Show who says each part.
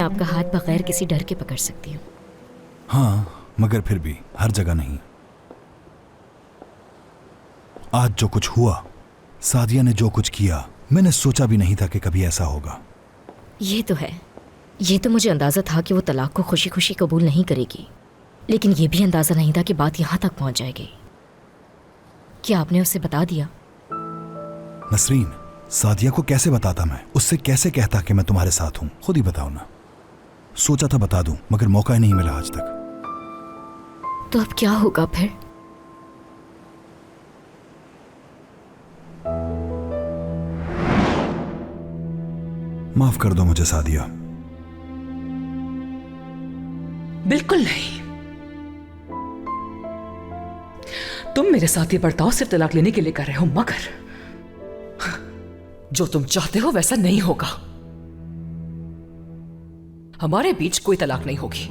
Speaker 1: आपका हाथ बगैर किसी डर के पकड़ सकती हूँ।
Speaker 2: हाँ, मगर फिर भी हर जगह नहीं। आज जो कुछ हुआ, सादिया ने जो कुछ किया, मैंने सोचा भी नहीं था कि कभी ऐसा होगा।
Speaker 1: ये तो है, ये तो मुझे अंदाजा था कि वो तलाक को खुशी खुशी कबूल नहीं करेगी, लेकिन ये भी अंदाजा नहीं था कि बात यहाँ तक पहुँच जाएगी। क्या आपने उसे बता दिया?
Speaker 2: नसरीन, सादिया को कैसे बताता मैं? उससे कैसे कहता कि मैं तुम्हारे साथ हूं? खुद ही बताओ ना। सोचा था बता दूं, मगर मौका ही नहीं मिला आज तक।
Speaker 1: तो अब क्या होगा फिर?
Speaker 2: माफ कर दो मुझे सादिया।
Speaker 3: बिल्कुल नहीं। तुम मेरे साथ ये बर्ताव सिर्फ तलाक लेने के लिए कर रहे हो, मगर जो तुम चाहते हो वैसा नहीं होगा। हमारे बीच कोई तलाक नहीं होगी।